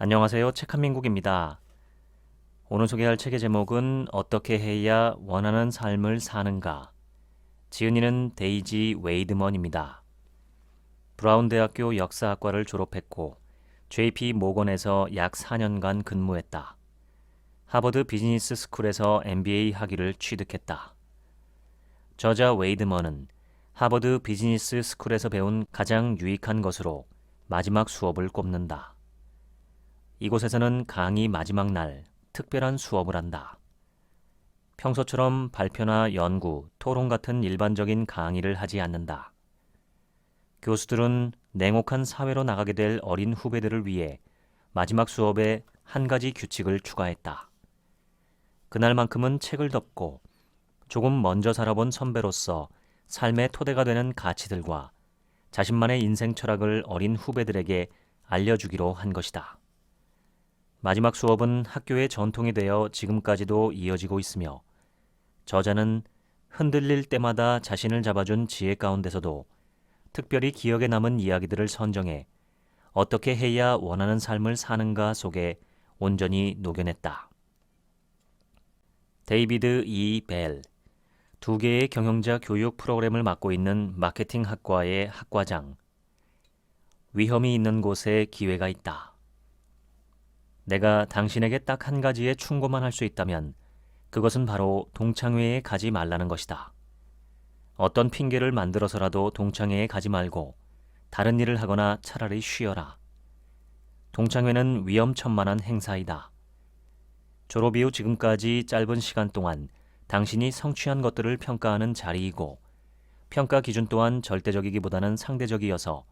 안녕하세요. 책 한민국입니다. 오늘 소개할 책의 제목은 어떻게 해야 원하는 삶을 사는가. 지은이는 데이지 웨이드먼입니다. 브라운 대학교 역사학과를 졸업했고 JP 모건에서 약 4년간 근무했다. 하버드 비즈니스 스쿨에서 MBA 학위를 취득했다. 저자 웨이드먼은 하버드 비즈니스 스쿨에서 배운 가장 유익한 것으로 마지막 수업을 꼽는다. 이곳에서는 강의 마지막 날 특별한 수업을 한다. 평소처럼 발표나 연구, 토론 같은 일반적인 강의를 하지 않는다. 교수들은 냉혹한 사회로 나가게 될 어린 후배들을 위해 마지막 수업에 한 가지 규칙을 추가했다. 그날만큼은 책을 덮고 조금 먼저 살아본 선배로서 삶의 토대가 되는 가치들과 자신만의 인생 철학을 어린 후배들에게 알려주기로 한 것이다. 마지막 수업은 학교의 전통이 되어 지금까지도 이어지고 있으며 저자는 흔들릴 때마다 자신을 잡아준 지혜 가운데서도 특별히 기억에 남은 이야기들을 선정해 어떻게 해야 원하는 삶을 사는가 속에 온전히 녹여냈다. 데이비드 E. 벨, 2개의 경영자 교육 프로그램을 맡고 있는 마케팅 학과의 학과장. 위험이 있는 곳에 기회가 있다. 내가 당신에게 딱 한 가지의 충고만 할 수 있다면 그것은 바로 동창회에 가지 말라는 것이다. 어떤 핑계를 만들어서라도 동창회에 가지 말고 다른 일을 하거나 차라리 쉬어라. 동창회는 위험천만한 행사이다. 졸업 이후 지금까지 짧은 시간 동안 당신이 성취한 것들을 평가하는 자리이고 평가 기준 또한 절대적이기보다는 상대적이어서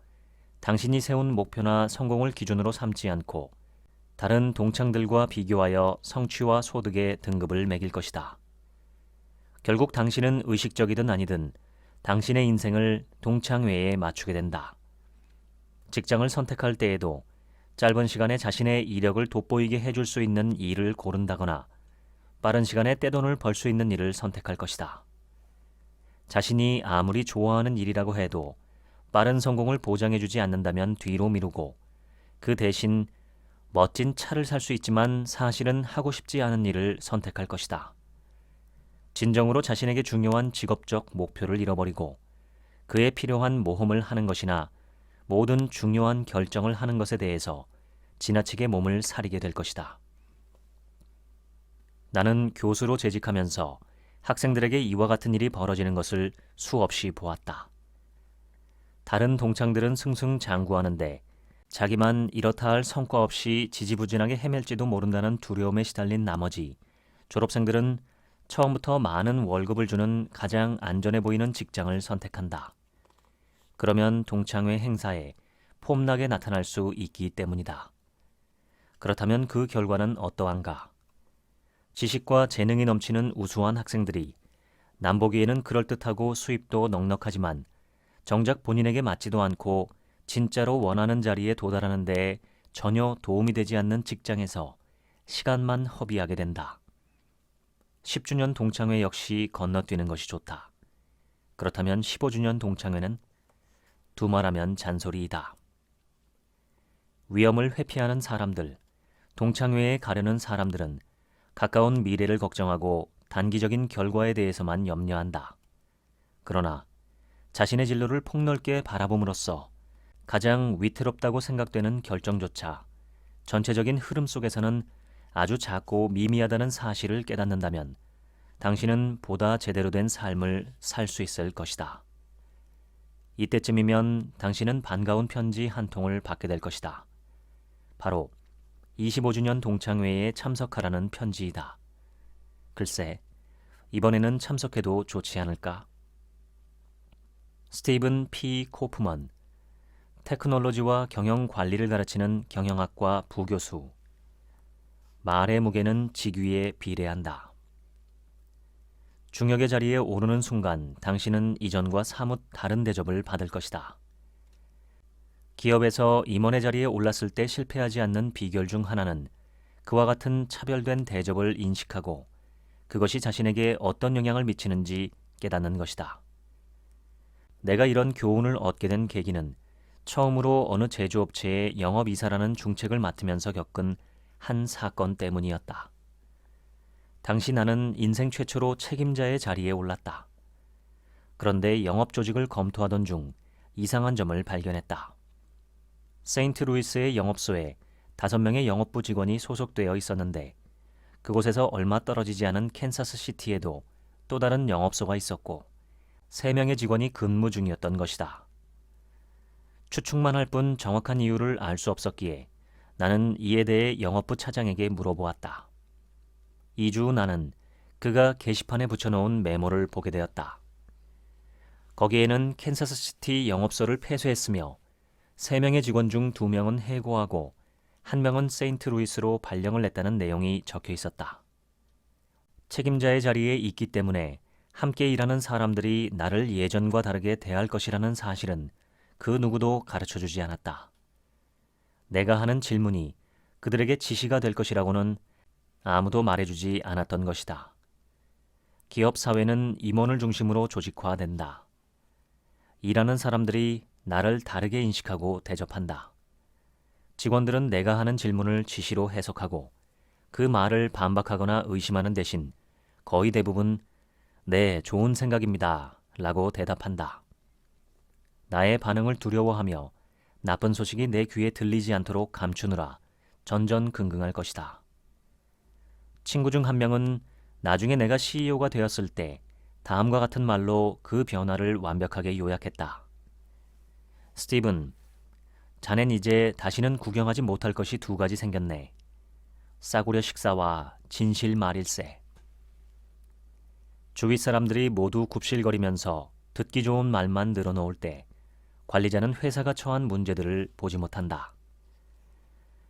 당신이 세운 목표나 성공을 기준으로 삼지 않고 다른 동창들과 비교하여 성취와 소득의 등급을 매길 것이다. 결국 당신은 의식적이든 아니든 당신의 인생을 동창회에 맞추게 된다. 직장을 선택할 때에도 짧은 시간에 자신의 이력을 돋보이게 해줄 수 있는 일을 고른다거나 빠른 시간에 떼돈을 벌 수 있는 일을 선택할 것이다. 자신이 아무리 좋아하는 일이라고 해도 빠른 성공을 보장해주지 않는다면 뒤로 미루고 그 대신 멋진 차를 살 수 있지만 사실은 하고 싶지 않은 일을 선택할 것이다. 진정으로 자신에게 중요한 직업적 목표를 잃어버리고 그에 필요한 모험을 하는 것이나 모든 중요한 결정을 하는 것에 대해서 지나치게 몸을 사리게 될 것이다. 나는 교수로 재직하면서 학생들에게 이와 같은 일이 벌어지는 것을 수없이 보았다. 다른 동창들은 승승장구하는데 자기만 이렇다 할 성과 없이 지지부진하게 헤맬지도 모른다는 두려움에 시달린 나머지 졸업생들은 처음부터 많은 월급을 주는 가장 안전해 보이는 직장을 선택한다. 그러면 동창회 행사에 폼나게 나타날 수 있기 때문이다. 그렇다면 그 결과는 어떠한가? 지식과 재능이 넘치는 우수한 학생들이 남보기에는 그럴듯하고 수입도 넉넉하지만 정작 본인에게 맞지도 않고 진짜로 원하는 자리에 도달하는 데에 전혀 도움이 되지 않는 직장에서 시간만 허비하게 된다. 10주년 동창회 역시 건너뛰는 것이 좋다. 그렇다면 15주년 동창회는 두말하면 잔소리이다. 위험을 회피하는 사람들, 동창회에 가려는 사람들은 가까운 미래를 걱정하고 단기적인 결과에 대해서만 염려한다. 그러나 자신의 진로를 폭넓게 바라봄으로써 가장 위태롭다고 생각되는 결정조차 전체적인 흐름 속에서는 아주 작고 미미하다는 사실을 깨닫는다면 당신은 보다 제대로 된 삶을 살 수 있을 것이다. 이때쯤이면 당신은 반가운 편지 한 통을 받게 될 것이다. 바로 25주년 동창회에 참석하라는 편지이다. 글쎄, 이번에는 참석해도 좋지 않을까? 스티븐 P. 코프먼, 테크놀로지와 경영 관리를 가르치는 경영학과 부교수. 말의 무게는 직위에 비례한다. 중역의 자리에 오르는 순간 당신은 이전과 사뭇 다른 대접을 받을 것이다. 기업에서 임원의 자리에 올랐을 때 실패하지 않는 비결 중 하나는 그와 같은 차별된 대접을 인식하고 그것이 자신에게 어떤 영향을 미치는지 깨닫는 것이다. 내가 이런 교훈을 얻게 된 계기는 처음으로 어느 제조업체의 영업이사라는 중책을 맡으면서 겪은 한 사건 때문이었다. 당시 나는 인생 최초로 책임자의 자리에 올랐다. 그런데 영업 조직을 검토하던 중 이상한 점을 발견했다. 세인트루이스의 영업소에 5명의 영업부 직원이 소속되어 있었는데 그곳에서 얼마 떨어지지 않은 캔사스시티에도 또 다른 영업소가 있었고 3명의 직원이 근무 중이었던 것이다. 추측만 할 뿐 정확한 이유를 알 수 없었기에 나는 이에 대해 영업부 차장에게 물어보았다. 2주 후 나는 그가 게시판에 붙여놓은 메모를 보게 되었다. 거기에는 캔사스시티 영업소를 폐쇄했으며 3명의 직원 중 2명은 해고하고 1명은 세인트루이스로 발령을 냈다는 내용이 적혀 있었다. 책임자의 자리에 있기 때문에 함께 일하는 사람들이 나를 예전과 다르게 대할 것이라는 사실은 그 누구도 가르쳐주지 않았다. 내가 하는 질문이 그들에게 지시가 될 것이라고는 아무도 말해주지 않았던 것이다. 기업 사회는 임원을 중심으로 조직화된다. 일하는 사람들이 나를 다르게 인식하고 대접한다. 직원들은 내가 하는 질문을 지시로 해석하고 그 말을 반박하거나 의심하는 대신 거의 대부분 네, 좋은 생각입니다 라고 대답한다. 나의 반응을 두려워하며 나쁜 소식이 내 귀에 들리지 않도록 감추느라 전전긍긍할 것이다. 친구 중 1명은 나중에 내가 CEO가 되었을 때 다음과 같은 말로 그 변화를 완벽하게 요약했다. 스티븐, 자넨 이제 다시는 구경하지 못할 것이 2가지 생겼네. 싸구려 식사와 진실 말일세. 주위 사람들이 모두 굽실거리면서 듣기 좋은 말만 늘어놓을 때 관리자는 회사가 처한 문제들을 보지 못한다.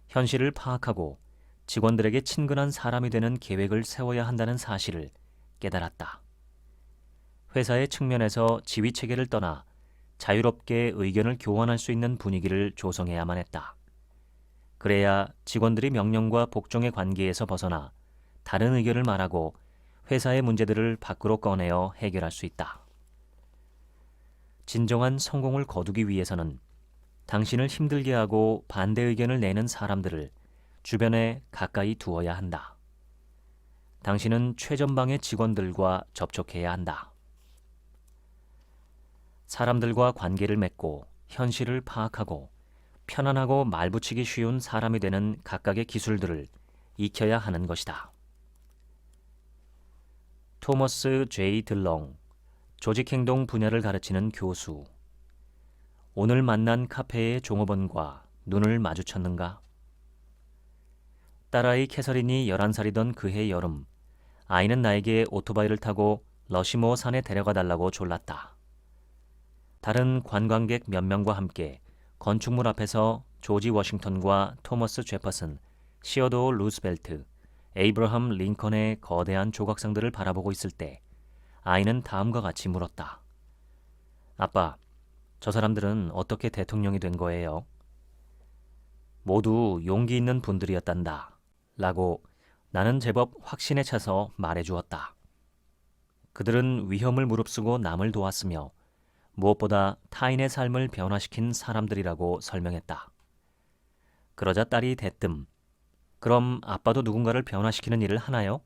현실을 파악하고 직원들에게 친근한 사람이 되는 계획을 세워야 한다는 사실을 깨달았다. 회사의 측면에서 지휘 체계를 떠나 자유롭게 의견을 교환할 수 있는 분위기를 조성해야만 했다. 그래야 직원들이 명령과 복종의 관계에서 벗어나 다른 의견을 말하고 회사의 문제들을 밖으로 꺼내어 해결할 수 있다. 진정한 성공을 거두기 위해서는 당신을 힘들게 하고 반대 의견을 내는 사람들을 주변에 가까이 두어야 한다. 당신은 최전방의 직원들과 접촉해야 한다. 사람들과 관계를 맺고 현실을 파악하고 편안하고 말붙이기 쉬운 사람이 되는 각각의 기술들을 익혀야 하는 것이다. 토머스 J. 들렁, 조직행동 분야를 가르치는 교수. 오늘 만난 카페의 종업원과 눈을 마주쳤는가? 딸아이 캐서린이 11살이던 그해 여름, 아이는 나에게 오토바이를 타고 러시모어 산에 데려가 달라고 졸랐다. 다른 관광객 몇 명과 함께 건축물 앞에서 조지 워싱턴과 토머스 제퍼슨, 시어도어 루스벨트, 에이브러함 링컨의 거대한 조각상들을 바라보고 있을 때 아이는 다음과 같이 물었다. 아빠, 저 사람들은 어떻게 대통령이 된 거예요? 모두 용기 있는 분들이었단다. 라고 나는 제법 확신에 차서 말해주었다. 그들은 위험을 무릅쓰고 남을 도왔으며 무엇보다 타인의 삶을 변화시킨 사람들이라고 설명했다. 그러자 딸이 대뜸 그럼 아빠도 누군가를 변화시키는 일을 하나요?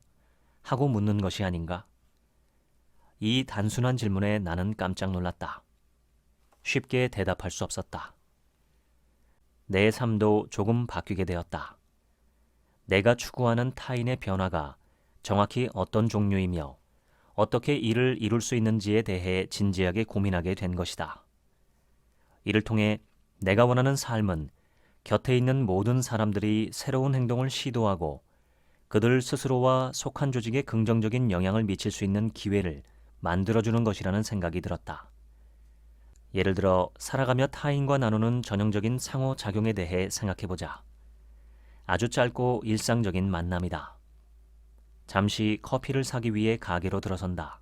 하고 묻는 것이 아닌가? 이 단순한 질문에 나는 깜짝 놀랐다. 쉽게 대답할 수 없었다. 내 삶도 조금 바뀌게 되었다. 내가 추구하는 타인의 변화가 정확히 어떤 종류이며 어떻게 이를 이룰 수 있는지에 대해 진지하게 고민하게 된 것이다. 이를 통해 내가 원하는 삶은 곁에 있는 모든 사람들이 새로운 행동을 시도하고 그들 스스로와 속한 조직에 긍정적인 영향을 미칠 수 있는 기회를 만들어주는 것이라는 생각이 들었다. 예를 들어 살아가며 타인과 나누는 전형적인 상호작용에 대해 생각해보자. 아주 짧고 일상적인 만남이다. 잠시 커피를 사기 위해 가게로 들어선다.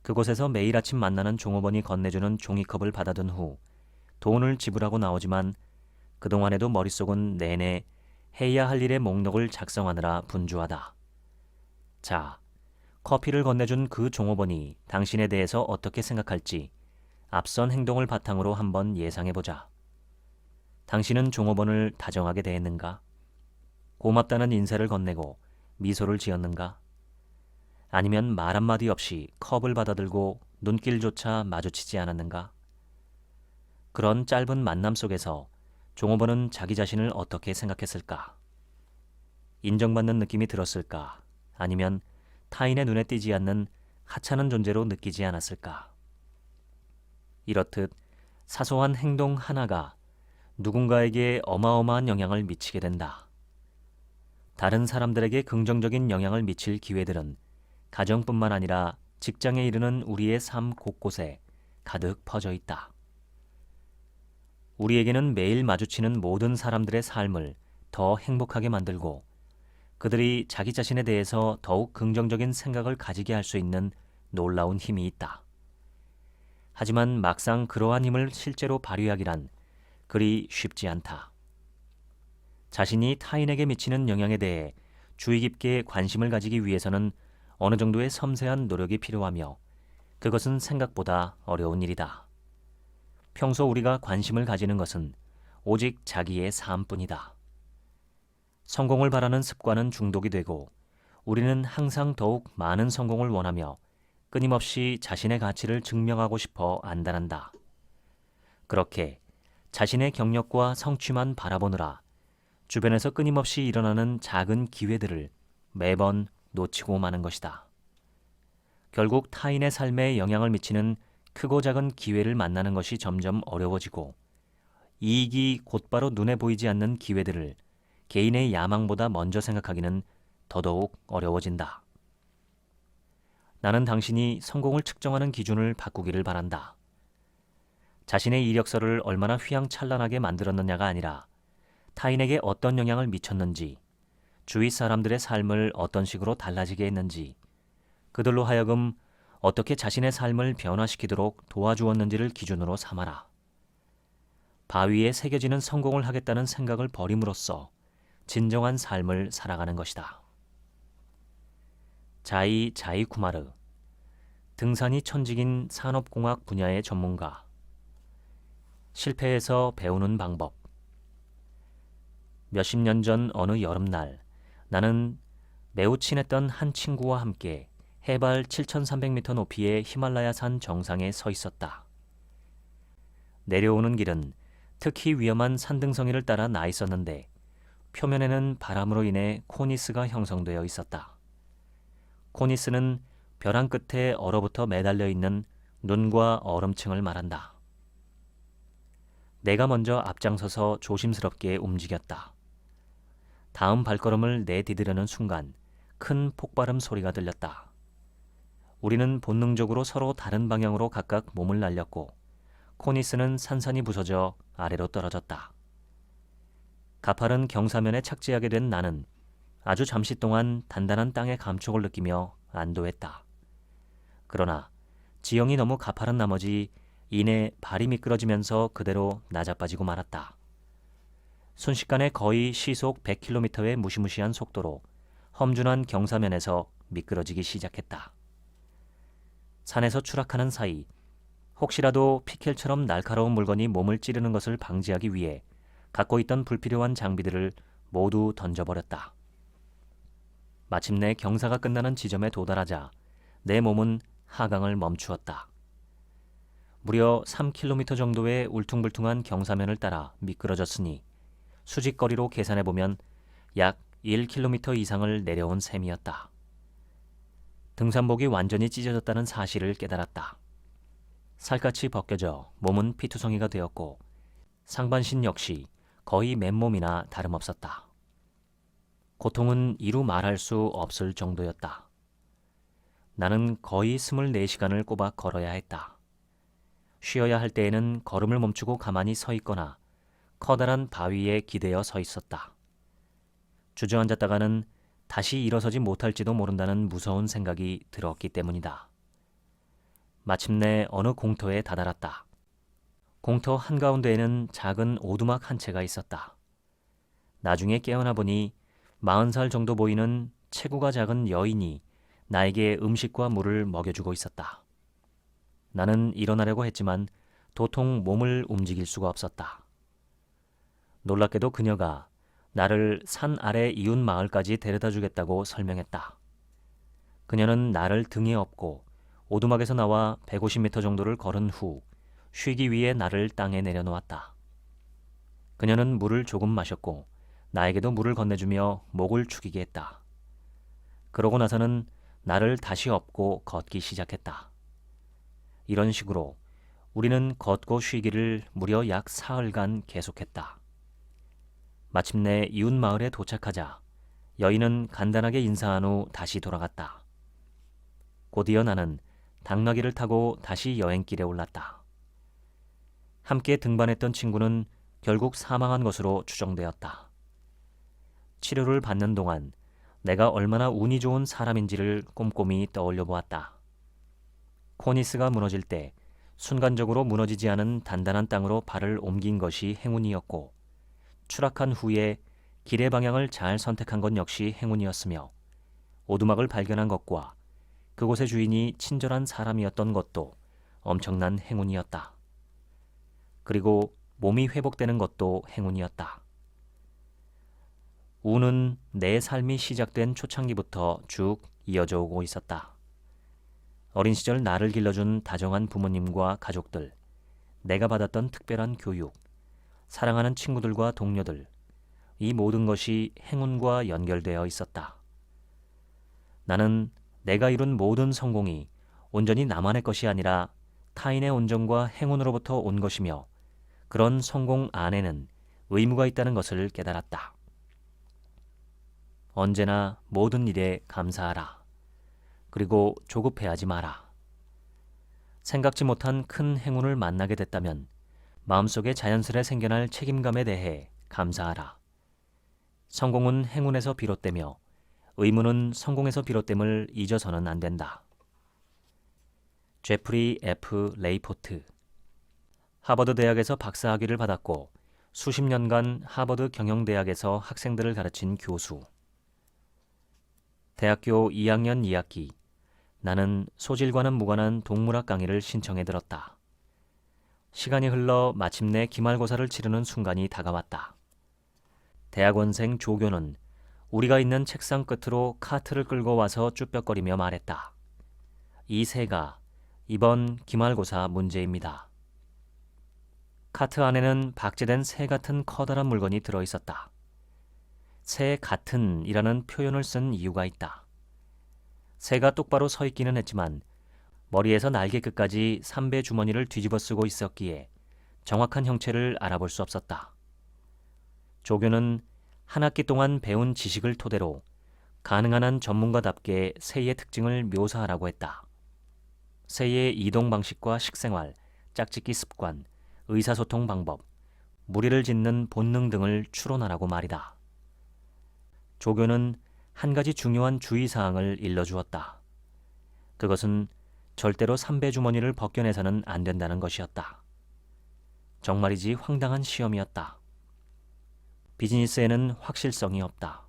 그곳에서 매일 아침 만나는 종업원이 건네주는 종이컵을 받아든 후 돈을 지불하고 나오지만 그동안에도 머릿속은 내내 해야 할 일의 목록을 작성하느라 분주하다. 자, 커피를 건네준 그 종업원이 당신에 대해서 어떻게 생각할지 앞선 행동을 바탕으로 한번 예상해보자. 당신은 종업원을 다정하게 대했는가? 고맙다는 인사를 건네고 미소를 지었는가? 아니면 말 한마디 없이 컵을 받아들고 눈길조차 마주치지 않았는가? 그런 짧은 만남 속에서 종업원은 자기 자신을 어떻게 생각했을까? 인정받는 느낌이 들었을까? 아니면 타인의 눈에 띄지 않는 하찮은 존재로 느끼지 않았을까? 이렇듯 사소한 행동 하나가 누군가에게 어마어마한 영향을 미치게 된다. 다른 사람들에게 긍정적인 영향을 미칠 기회들은 가정뿐만 아니라 직장에 이르는 우리의 삶 곳곳에 가득 퍼져 있다. 우리에게는 매일 마주치는 모든 사람들의 삶을 더 행복하게 만들고 그들이 자기 자신에 대해서 더욱 긍정적인 생각을 가지게 할 수 있는 놀라운 힘이 있다. 하지만 막상 그러한 힘을 실제로 발휘하기란 그리 쉽지 않다. 자신이 타인에게 미치는 영향에 대해 주의 깊게 관심을 가지기 위해서는 어느 정도의 섬세한 노력이 필요하며 그것은 생각보다 어려운 일이다. 평소 우리가 관심을 가지는 것은 오직 자기의 삶뿐이다. 성공을 바라는 습관은 중독이 되고 우리는 항상 더욱 많은 성공을 원하며 끊임없이 자신의 가치를 증명하고 싶어 안달한다. 그렇게 자신의 경력과 성취만 바라보느라 주변에서 끊임없이 일어나는 작은 기회들을 매번 놓치고 마는 것이다. 결국 타인의 삶에 영향을 미치는 크고 작은 기회를 만나는 것이 점점 어려워지고 이익이 곧바로 눈에 보이지 않는 기회들을 개인의 야망보다 먼저 생각하기는 더더욱 어려워진다. 나는 당신이 성공을 측정하는 기준을 바꾸기를 바란다. 자신의 이력서를 얼마나 휘황찬란하게 만들었느냐가 아니라 타인에게 어떤 영향을 미쳤는지, 주위 사람들의 삶을 어떤 식으로 달라지게 했는지, 그들로 하여금 어떻게 자신의 삶을 변화시키도록 도와주었는지를 기준으로 삼아라. 바위에 새겨지는 성공을 하겠다는 생각을 버림으로써 진정한 삶을 살아가는 것이다. 자이 자이쿠마르, 등산이 천직인 산업공학 분야의 전문가. 실패해서 배우는 방법. 몇십 년 전 어느 여름날 나는 매우 친했던 한 친구와 함께 해발 7,300m 높이의 히말라야산 정상에 서 있었다. 내려오는 길은 특히 위험한 산등성이를 따라 나 있었는데 표면에는 바람으로 인해 코니스가 형성되어 있었다. 코니스는 벼랑 끝에 얼어붙어 매달려 있는 눈과 얼음층을 말한다. 내가 먼저 앞장서서 조심스럽게 움직였다. 다음 발걸음을 내디디려는 순간 큰 폭발음 소리가 들렸다. 우리는 본능적으로 서로 다른 방향으로 각각 몸을 날렸고 코니스는 산산이 부서져 아래로 떨어졌다. 가파른 경사면에 착지하게 된 나는 아주 잠시 동안 단단한 땅의 감촉을 느끼며 안도했다. 그러나 지형이 너무 가파른 나머지 이내 발이 미끄러지면서 그대로 나자빠지고 말았다. 순식간에 거의 시속 100km의 무시무시한 속도로 험준한 경사면에서 미끄러지기 시작했다. 산에서 추락하는 사이 혹시라도 피켈처럼 날카로운 물건이 몸을 찌르는 것을 방지하기 위해 갖고 있던 불필요한 장비들을 모두 던져버렸다. 마침내 경사가 끝나는 지점에 도달하자 내 몸은 하강을 멈추었다. 무려 3km 정도의 울퉁불퉁한 경사면을 따라 미끄러졌으니 수직거리로 계산해보면 약 1km 이상을 내려온 셈이었다. 등산복이 완전히 찢어졌다는 사실을 깨달았다. 살갗이 벗겨져 몸은 피투성이가 되었고 상반신 역시 거의 맨몸이나 다름없었다. 고통은 이루 말할 수 없을 정도였다. 나는 거의 24시간을 꼬박 걸어야 했다. 쉬어야 할 때에는 걸음을 멈추고 가만히 서 있거나 커다란 바위에 기대어 서 있었다. 주저앉았다가는 다시 일어서지 못할지도 모른다는 무서운 생각이 들었기 때문이다. 마침내 어느 공터에 다다랐다. 공터 한가운데에는 작은 오두막 한 채가 있었다. 나중에 깨어나 보니 40살 정도 보이는 체구가 작은 여인이 나에게 음식과 물을 먹여주고 있었다. 나는 일어나려고 했지만 도통 몸을 움직일 수가 없었다. 놀랍게도 그녀가 나를 산 아래 이웃 마을까지 데려다 주겠다고 설명했다. 그녀는 나를 등에 업고 오두막에서 나와 150m 정도를 걸은 후 쉬기 위해 나를 땅에 내려놓았다. 그녀는 물을 조금 마셨고 나에게도 물을 건네주며 목을 축이게 했다. 그러고 나서는 나를 다시 업고 걷기 시작했다. 이런 식으로 우리는 걷고 쉬기를 무려 약 사흘간 계속했다. 마침내 이웃 마을에 도착하자 여인은 간단하게 인사한 후 다시 돌아갔다. 곧이어 나는 당나귀를 타고 다시 여행길에 올랐다. 함께 등반했던 친구는 결국 사망한 것으로 추정되었다. 치료를 받는 동안 내가 얼마나 운이 좋은 사람인지를 꼼꼼히 떠올려 보았다. 코니스가 무너질 때 순간적으로 무너지지 않은 단단한 땅으로 발을 옮긴 것이 행운이었고, 추락한 후에 길의 방향을 잘 선택한 것 역시 행운이었으며, 오두막을 발견한 것과 그곳의 주인이 친절한 사람이었던 것도 엄청난 행운이었다. 그리고 몸이 회복되는 것도 행운이었다. 운은 내 삶이 시작된 초창기부터 쭉 이어져 오고 있었다. 어린 시절 나를 길러준 다정한 부모님과 가족들, 내가 받았던 특별한 교육, 사랑하는 친구들과 동료들, 이 모든 것이 행운과 연결되어 있었다. 나는 내가 이룬 모든 성공이 온전히 나만의 것이 아니라 타인의 온정과 행운으로부터 온 것이며, 그런 성공 안에는 의무가 있다는 것을 깨달았다. 언제나 모든 일에 감사하라. 그리고 조급해하지 마라. 생각지 못한 큰 행운을 만나게 됐다면 마음속에 자연스레 생겨날 책임감에 대해 감사하라. 성공은 행운에서 비롯되며 의무는 성공에서 비롯됨을 잊어서는 안 된다. 제프리 F. 레이포트. 하버드 대학에서 박사학위를 받았고 수십 년간 하버드 경영대학에서 학생들을 가르친 교수. 대학교 2학년 2학기, 나는 소질과는 무관한 동물학 강의를 신청해 들었다. 시간이 흘러 마침내 기말고사를 치르는 순간이 다가왔다. 대학원생 조교는 우리가 있는 책상 끝으로 카트를 끌고 와서 쭈뼛거리며 말했다. 이 새가 이번 기말고사 문제입니다. 카트 안에는 박제된 새 같은 커다란 물건이 들어있었다. 새 같은 이라는 표현을 쓴 이유가 있다. 새가 똑바로 서 있기는 했지만 머리에서 날개 끝까지 삼배 주머니를 뒤집어 쓰고 있었기에 정확한 형체를 알아볼 수 없었다. 조교는 한 학기 동안 배운 지식을 토대로 가능한 한 전문가답게 새의 특징을 묘사하라고 했다. 새의 이동 방식과 식생활, 짝짓기 습관, 의사소통 방법, 무리를 짓는 본능 등을 추론하라고 말이다. 조교는 한 가지 중요한 주의사항을 일러주었다. 그것은 절대로 삼배 주머니를 벗겨내서는 안 된다는 것이었다. 정말이지 황당한 시험이었다. 비즈니스에는 확실성이 없다.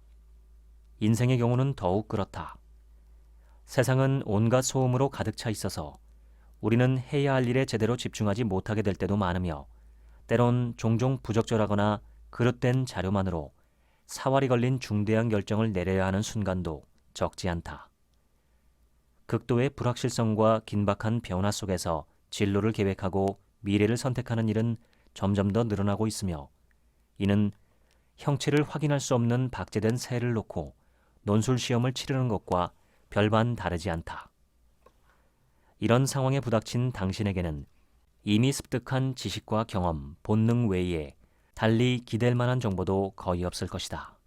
인생의 경우는 더욱 그렇다. 세상은 온갖 소음으로 가득 차 있어서 우리는 해야 할 일에 제대로 집중하지 못하게 될 때도 많으며, 때론 종종 부적절하거나 그릇된 자료만으로 사활이 걸린 중대한 결정을 내려야 하는 순간도 적지 않다. 극도의 불확실성과 긴박한 변화 속에서 진로를 계획하고 미래를 선택하는 일은 점점 더 늘어나고 있으며, 이는 형체를 확인할 수 없는 박제된 새를 놓고 논술 시험을 치르는 것과 별반 다르지 않다. 이런 상황에 부닥친 당신에게는 이미 습득한 지식과 경험, 본능 외에 달리 기댈 만한 정보도 거의 없을 것이다.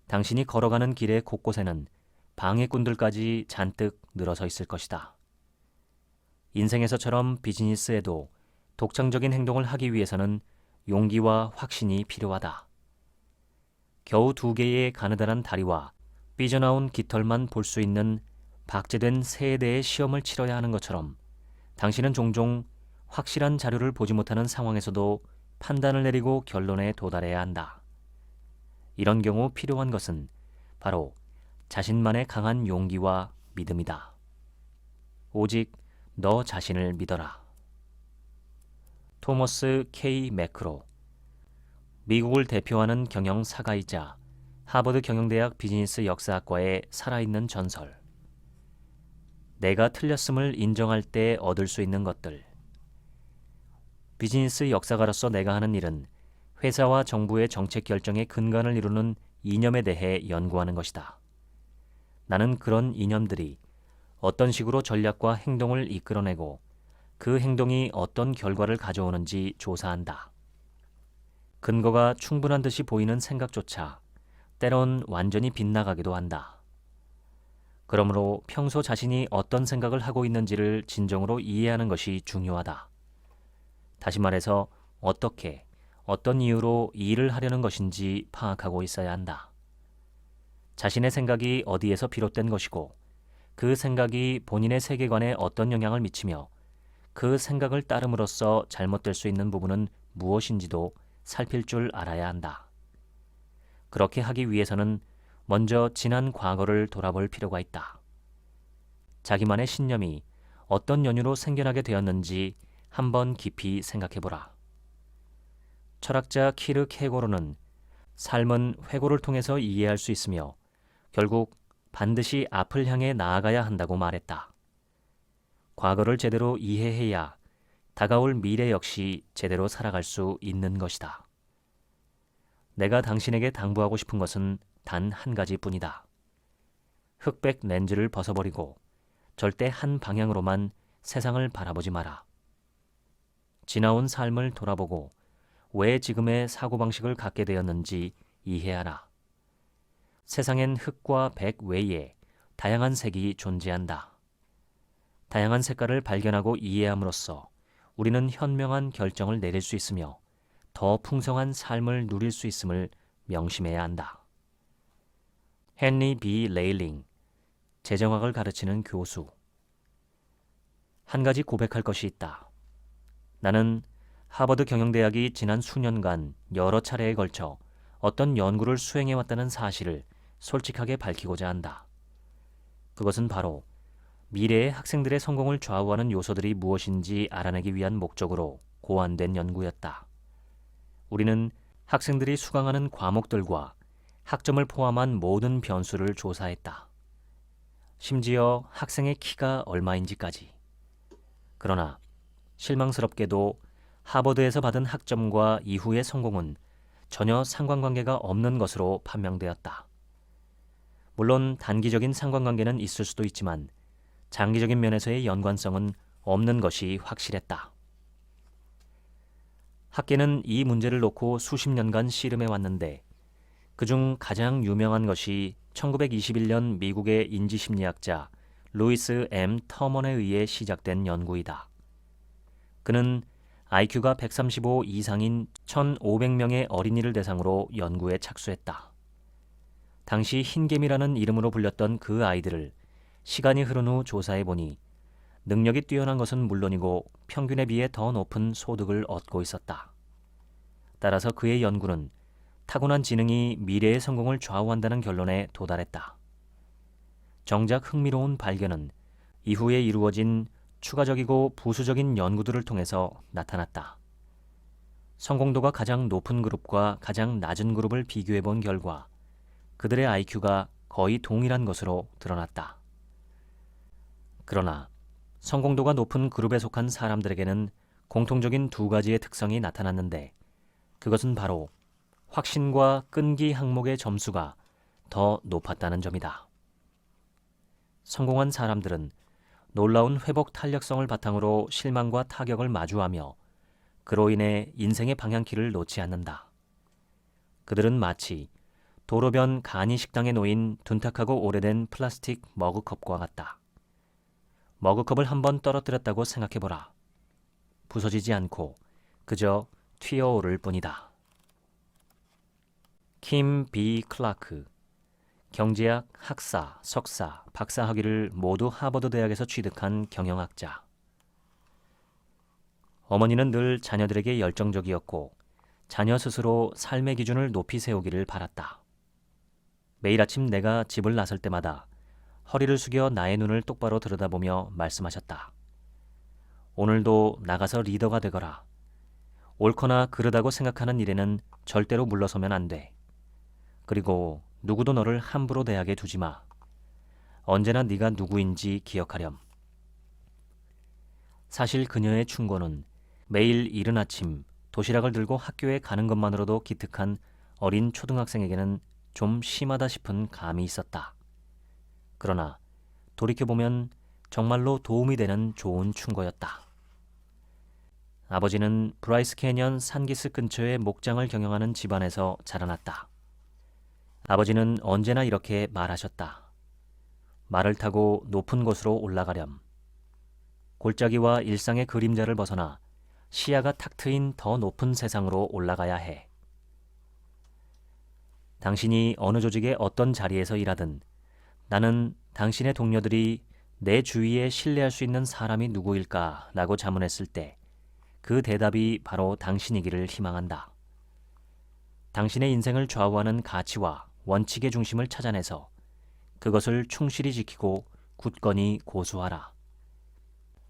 당신이 걸어가는 길의 곳곳에는 방해꾼들까지 잔뜩 늘어서 있을 것이다. 인생에서처럼 비즈니스에도 독창적인 행동을 하기 위해서는 용기와 확신이 필요하다. 겨우 2개의 가느다란 다리와 삐져나온 깃털만 볼 수 있는 박제된 새에 대해 시험을 치러야 하는 것처럼, 당신은 종종 확실한 자료를 보지 못하는 상황에서도 판단을 내리고 결론에 도달해야 한다. 이런 경우 필요한 것은 바로 자신만의 강한 용기와 믿음이다. 오직 너 자신을 믿어라. 토머스 K. 매크로, 미국을 대표하는 경영 사가이자 하버드 경영대학 비즈니스 역사학과의 살아있는 전설. 내가 틀렸음을 인정할 때 얻을 수 있는 것들. 비즈니스 역사가로서 내가 하는 일은 회사와 정부의 정책 결정의 근간을 이루는 이념에 대해 연구하는 것이다. 나는 그런 이념들이 어떤 식으로 전략과 행동을 이끌어내고 그 행동이 어떤 결과를 가져오는지 조사한다. 근거가 충분한 듯이 보이는 생각조차 때론 완전히 빗나가기도 한다. 그러므로 평소 자신이 어떤 생각을 하고 있는지를 진정으로 이해하는 것이 중요하다. 다시 말해서 어떻게, 어떤 이유로 이 일을 하려는 것인지 파악하고 있어야 한다. 자신의 생각이 어디에서 비롯된 것이고 그 생각이 본인의 세계관에 어떤 영향을 미치며 그 생각을 따름으로써 잘못될 수 있는 부분은 무엇인지도 살필 줄 알아야 한다. 그렇게 하기 위해서는 먼저 지난 과거를 돌아볼 필요가 있다. 자기만의 신념이 어떤 연유로 생겨나게 되었는지 한번 깊이 생각해보라. 철학자 키르케고르는 삶은 회고를 통해서 이해할 수 있으며 결국 반드시 앞을 향해 나아가야 한다고 말했다. 과거를 제대로 이해해야 다가올 미래 역시 제대로 살아갈 수 있는 것이다. 내가 당신에게 당부하고 싶은 것은 단 한 가지뿐이다. 흑백 렌즈를 벗어버리고 절대 한 방향으로만 세상을 바라보지 마라. 지나온 삶을 돌아보고 왜 지금의 사고방식을 갖게 되었는지 이해하라. 세상엔 흑과 백 외에 다양한 색이 존재한다. 다양한 색깔을 발견하고 이해함으로써 우리는 현명한 결정을 내릴 수 있으며 더 풍성한 삶을 누릴 수 있음을 명심해야 한다. 헨리 B. 레일링, 재정학을 가르치는 교수. 한 가지 고백할 것이 있다. 나는 하버드 경영대학이 지난 수년간 여러 차례에 걸쳐 어떤 연구를 수행해왔다는 사실을 솔직하게 밝히고자 한다. 그것은 바로 미래의 학생들의 성공을 좌우하는 요소들이 무엇인지 알아내기 위한 목적으로 고안된 연구였다. 우리는 학생들이 수강하는 과목들과 학점을 포함한 모든 변수를 조사했다. 심지어 학생의 키가 얼마인지까지. 그러나 실망스럽게도 하버드에서 받은 학점과 이후의 성공은 전혀 상관관계가 없는 것으로 판명되었다. 물론 단기적인 상관관계는 있을 수도 있지만 장기적인 면에서의 연관성은 없는 것이 확실했다. 학계는 이 문제를 놓고 수십 년간 씨름해 왔는데 그중 가장 유명한 것이 1921년 미국의 인지심리학자 루이스 M. 터먼에 의해 시작된 연구이다. 그는 IQ가 135 이상인 1,500명의 어린이를 대상으로 연구에 착수했다. 당시 흰개미라는 이름으로 불렸던 그 아이들을 시간이 흐른 후 조사해보니 능력이 뛰어난 것은 물론이고 평균에 비해 더 높은 소득을 얻고 있었다. 따라서 그의 연구는 타고난 지능이 미래의 성공을 좌우한다는 결론에 도달했다. 정작 흥미로운 발견은 이후에 이루어진 추가적이고 부수적인 연구들을 통해서 나타났다. 성공도가 가장 높은 그룹과 가장 낮은 그룹을 비교해 본 결과 그들의 IQ가 거의 동일한 것으로 드러났다. 그러나 성공도가 높은 그룹에 속한 사람들에게는 공통적인 두 가지의 특성이 나타났는데 그것은 바로 확신과 끈기 항목의 점수가 더 높았다는 점이다. 성공한 사람들은 놀라운 회복 탄력성을 바탕으로 실망과 타격을 마주하며 그로 인해 인생의 방향키를 놓지 않는다. 그들은 마치 도로변 간이 식당에 놓인 둔탁하고 오래된 플라스틱 머그컵과 같다. 머그컵을 한번 떨어뜨렸다고 생각해보라. 부서지지 않고 그저 튀어오를 뿐이다. 킴 B. 클라크, 경제학 학사, 석사, 박사 학위를 모두 하버드 대학에서 취득한 경영학자. 어머니는 늘 자녀들에게 열정적이었고 자녀 스스로 삶의 기준을 높이 세우기를 바랐다. 매일 아침 내가 집을 나설 때마다 허리를 숙여 나의 눈을 똑바로 들여다보며 말씀하셨다. 오늘도 나가서 리더가 되거라. 옳거나 그르다고 생각하는 일에는 절대로 물러서면 안 돼. 그리고 누구도 너를 함부로 대하게 두지 마. 언제나 네가 누구인지 기억하렴. 사실 그녀의 충고는 매일 이른 아침 도시락을 들고 학교에 가는 것만으로도 기특한 어린 초등학생에게는 좀 심하다 싶은 감이 있었다. 그러나 돌이켜보면 정말로 도움이 되는 좋은 충고였다. 아버지는 브라이스 캐년 산기슭 근처의 목장을 경영하는 집안에서 자라났다. 아버지는 언제나 이렇게 말하셨다. 말을 타고 높은 곳으로 올라가렴. 골짜기와 일상의 그림자를 벗어나 시야가 탁 트인 더 높은 세상으로 올라가야 해. 당신이 어느 조직의 어떤 자리에서 일하든 나는 당신의 동료들이 내 주위에 신뢰할 수 있는 사람이 누구일까? 라고 자문했을 때 그 대답이 바로 당신이기를 희망한다. 당신의 인생을 좌우하는 가치와 원칙의 중심을 찾아내서 그것을 충실히 지키고 굳건히 고수하라.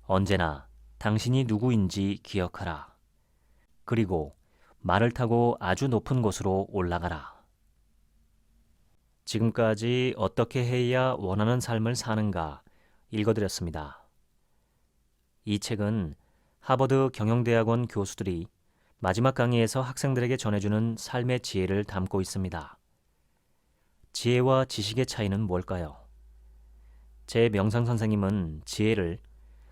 언제나 당신이 누구인지 기억하라. 그리고 말을 타고 아주 높은 곳으로 올라가라. 지금까지 어떻게 해야 원하는 삶을 사는가 읽어드렸습니다. 이 책은 하버드 경영대학원 교수들이 마지막 강의에서 학생들에게 전해주는 삶의 지혜를 담고 있습니다. 지혜와 지식의 차이는 뭘까요? 제 명상 선생님은 지혜를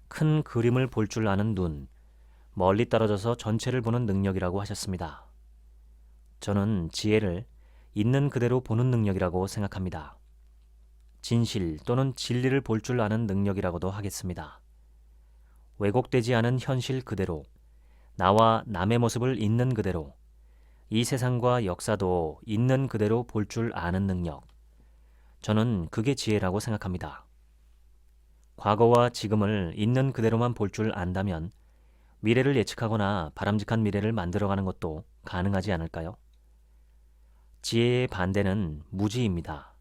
큰 그림을 볼 줄 아는 눈, 멀리 떨어져서 전체를 보는 능력이라고 하셨습니다. 저는 지혜를 있는 그대로 보는 능력이라고 생각합니다. 진실 또는 진리를 볼 줄 아는 능력이라고도 하겠습니다. 왜곡되지 않은 현실 그대로, 나와 남의 모습을 있는 그대로, 이 세상과 역사도 있는 그대로 볼 줄 아는 능력. 저는 그게 지혜라고 생각합니다. 과거와 지금을 있는 그대로만 볼 줄 안다면 미래를 예측하거나 바람직한 미래를 만들어가는 것도 가능하지 않을까요? 지혜의 반대는 무지입니다.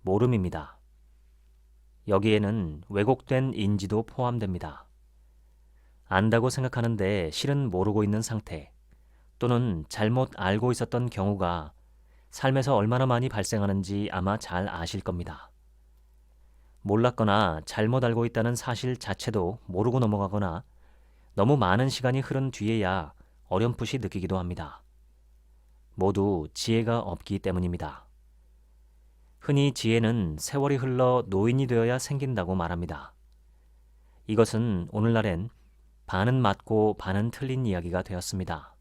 모름입니다. 여기에는 왜곡된 인지도 포함됩니다. 안다고 생각하는데 실은 모르고 있는 상태, 또는 잘못 알고 있었던 경우가 삶에서 얼마나 많이 발생하는지 아마 잘 아실 겁니다. 몰랐거나 잘못 알고 있다는 사실 자체도 모르고 넘어가거나 너무 많은 시간이 흐른 뒤에야 어렴풋이 느끼기도 합니다. 모두 지혜가 없기 때문입니다. 흔히 지혜는 세월이 흘러 노인이 되어야 생긴다고 말합니다. 이것은 오늘날엔 반은 맞고 반은 틀린 이야기가 되었습니다.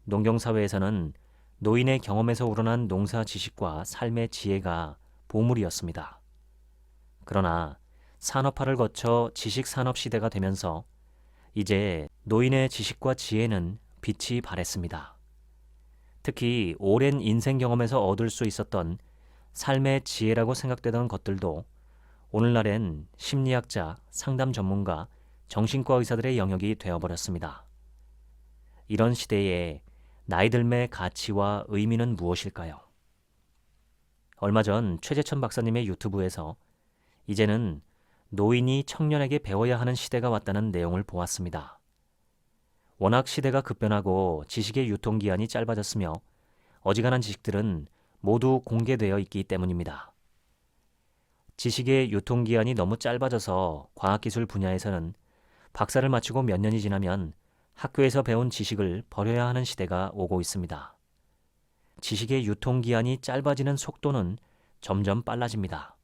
농경사회에서는 노인의 경험에서 우러난 농사 지식과 삶의 지혜가 보물이었습니다. 그러나 산업화를 거쳐 지식산업 시대가 되면서 이제 노인의 지식과 지혜는 빛이 발했습니다. 특히 오랜 인생 경험에서 얻을 수 있었던 삶의 지혜라고 생각되던 것들도 오늘날엔 심리학자, 상담 전문가, 정신과 의사들의 영역이 되어버렸습니다. 이런 시대에 나이 들매의 가치와 의미는 무엇일까요? 얼마 전 최재천 박사님의 유튜브에서 이제는 노인이 청년에게 배워야 하는 시대가 왔다는 내용을 보았습니다. 워낙 시대가 급변하고 지식의 유통기한이 짧아졌으며 어지간한 지식들은 모두 공개되어 있기 때문입니다. 지식의 유통기한이 너무 짧아져서 과학기술 분야에서는 박사를 마치고 몇 년이 지나면 학교에서 배운 지식을 버려야 하는 시대가 오고 있습니다. 지식의 유통기한이 짧아지는 속도는 점점 빨라집니다.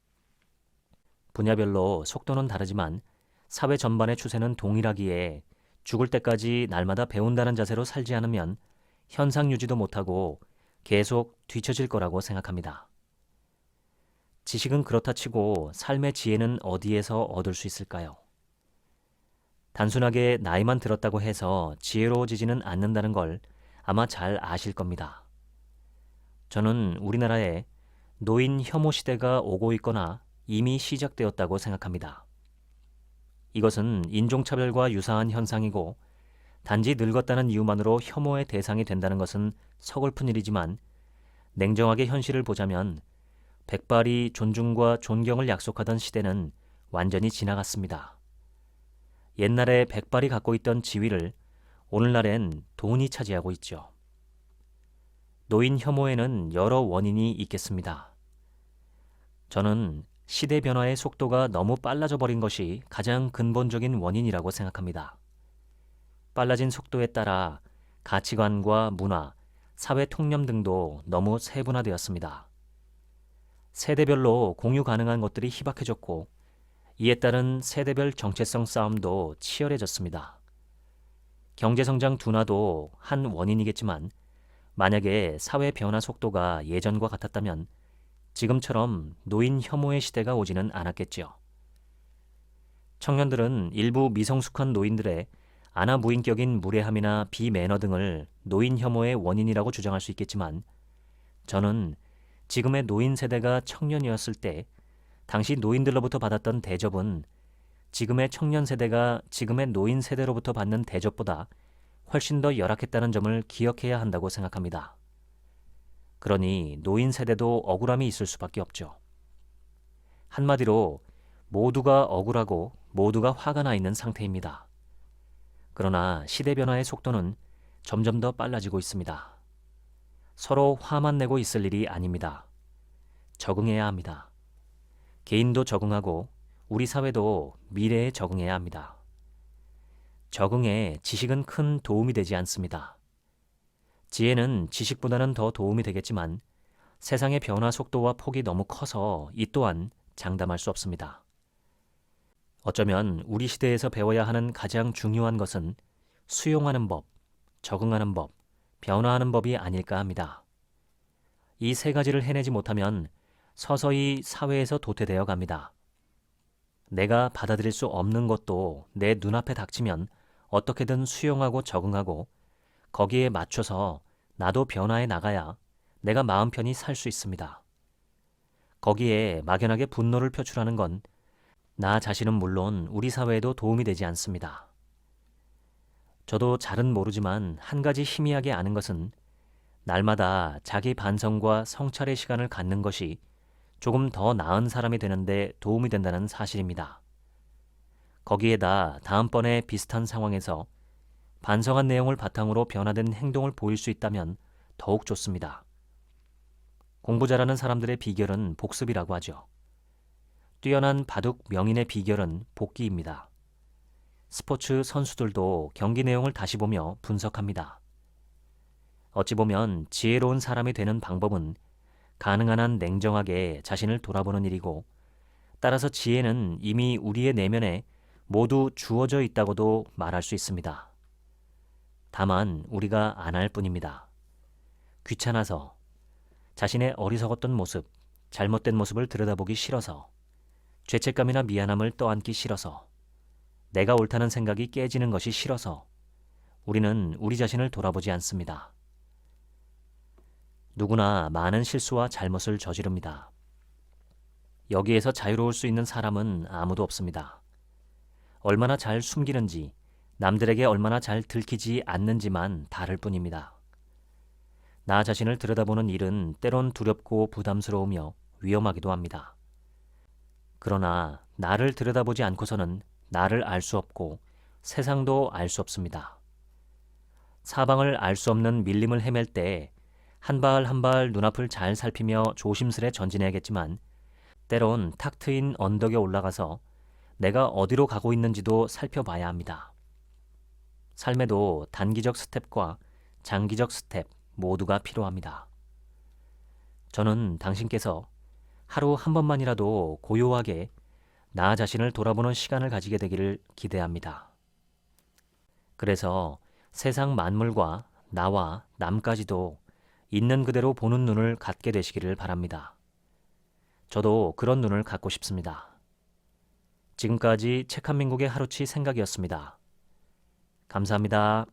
분야별로 속도는 다르지만 사회 전반의 추세는 동일하기에 죽을 때까지 날마다 배운다는 자세로 살지 않으면 현상 유지도 못하고 계속 뒤처질 거라고 생각합니다. 지식은 그렇다 치고 삶의 지혜는 어디에서 얻을 수 있을까요? 단순하게 나이만 들었다고 해서 지혜로워지지는 않는다는 걸 아마 잘 아실 겁니다. 저는 우리나라에 노인 혐오 시대가 오고 있거나 이미 시작되었다고 생각합니다. 이것은 인종차별과 유사한 현상이고 단지 늙었다는 이유만으로 혐오의 대상이 된다는 것은 서글픈 일이지만 냉정하게 현실을 보자면 백발이 존중과 존경을 약속하던 시대는 완전히 지나갔습니다. 옛날에 백발이 갖고 있던 지위를 오늘날엔 돈이 차지하고 있죠. 노인 혐오에는 여러 원인이 있겠습니다. 저는 시대 변화의 속도가 너무 빨라져 버린 것이 가장 근본적인 원인이라고 생각합니다. 빨라진 속도에 따라 가치관과 문화, 사회 통념 등도 너무 세분화되었습니다. 세대별로 공유 가능한 것들이 희박해졌고 이에 따른 세대별 정체성 싸움도 치열해졌습니다. 경제성장 둔화도 한 원인이겠지만 만약에 사회 변화 속도가 예전과 같았다면 지금처럼 노인 혐오의 시대가 오지는 않았겠죠. 청년들은 일부 미성숙한 노인들의 아나무인격인 무례함이나 비매너 등을 노인 혐오의 원인이라고 주장할 수 있겠지만 저는 지금의 노인 세대가 청년이었을 때 당시 노인들로부터 받았던 대접은 지금의 청년 세대가 지금의 노인 세대로부터 받는 대접보다 훨씬 더 열악했다는 점을 기억해야 한다고 생각합니다. 그러니 노인 세대도 억울함이 있을 수밖에 없죠. 한마디로 모두가 억울하고 모두가 화가 나 있는 상태입니다. 그러나 시대 변화의 속도는 점점 더 빨라지고 있습니다. 서로 화만 내고 있을 일이 아닙니다. 적응해야 합니다. 개인도 적응하고 우리 사회도 미래에 적응해야 합니다. 적응에 지식은 큰 도움이 되지 않습니다. 지혜는 지식보다는 더 도움이 되겠지만 세상의 변화 속도와 폭이 너무 커서 이 또한 장담할 수 없습니다. 어쩌면 우리 시대에서 배워야 하는 가장 중요한 것은 수용하는 법, 적응하는 법, 변화하는 법이 아닐까 합니다. 이 세 가지를 해내지 못하면 서서히 사회에서 도태되어 갑니다. 내가 받아들일 수 없는 것도 내 눈앞에 닥치면 어떻게든 수용하고 적응하고 거기에 맞춰서 나도 변화해 나가야 내가 마음 편히 살 수 있습니다. 거기에 막연하게 분노를 표출하는 건 나 자신은 물론 우리 사회에도 도움이 되지 않습니다. 저도 잘은 모르지만 한 가지 희미하게 아는 것은 날마다 자기 반성과 성찰의 시간을 갖는 것이 조금 더 나은 사람이 되는데 도움이 된다는 사실입니다. 거기에다 다음번에 비슷한 상황에서 반성한 내용을 바탕으로 변화된 행동을 보일 수 있다면 더욱 좋습니다. 공부 잘하는 사람들의 비결은 복습이라고 하죠. 뛰어난 바둑 명인의 비결은 복기입니다. 스포츠 선수들도 경기 내용을 다시 보며 분석합니다. 어찌 보면 지혜로운 사람이 되는 방법은 가능한 한 냉정하게 자신을 돌아보는 일이고 따라서 지혜는 이미 우리의 내면에 모두 주어져 있다고도 말할 수 있습니다. 다만 우리가 안 할 뿐입니다. 귀찮아서, 자신의 어리석었던 모습, 잘못된 모습을 들여다보기 싫어서, 죄책감이나 미안함을 떠안기 싫어서, 내가 옳다는 생각이 깨지는 것이 싫어서 우리는 우리 자신을 돌아보지 않습니다. 누구나 많은 실수와 잘못을 저지릅니다. 여기에서 자유로울 수 있는 사람은 아무도 없습니다. 얼마나 잘 숨기는지, 남들에게 얼마나 잘 들키지 않는지만 다를 뿐입니다. 나 자신을 들여다보는 일은 때론 두렵고 부담스러우며 위험하기도 합니다. 그러나 나를 들여다보지 않고서는 나를 알 수 없고 세상도 알 수 없습니다. 사방을 알 수 없는 밀림을 헤맬 때 한 발 한 발 눈앞을 잘 살피며 조심스레 전진해야겠지만 때론 탁 트인 언덕에 올라가서 내가 어디로 가고 있는지도 살펴봐야 합니다. 삶에도 단기적 스텝과 장기적 스텝 모두가 필요합니다. 저는 당신께서 하루 한 번만이라도 고요하게 나 자신을 돌아보는 시간을 가지게 되기를 기대합니다. 그래서 세상 만물과 나와 남까지도 있는 그대로 보는 눈을 갖게 되시기를 바랍니다. 저도 그런 눈을 갖고 싶습니다. 지금까지 책 한 민국의 하루치 생각이었습니다. 감사합니다.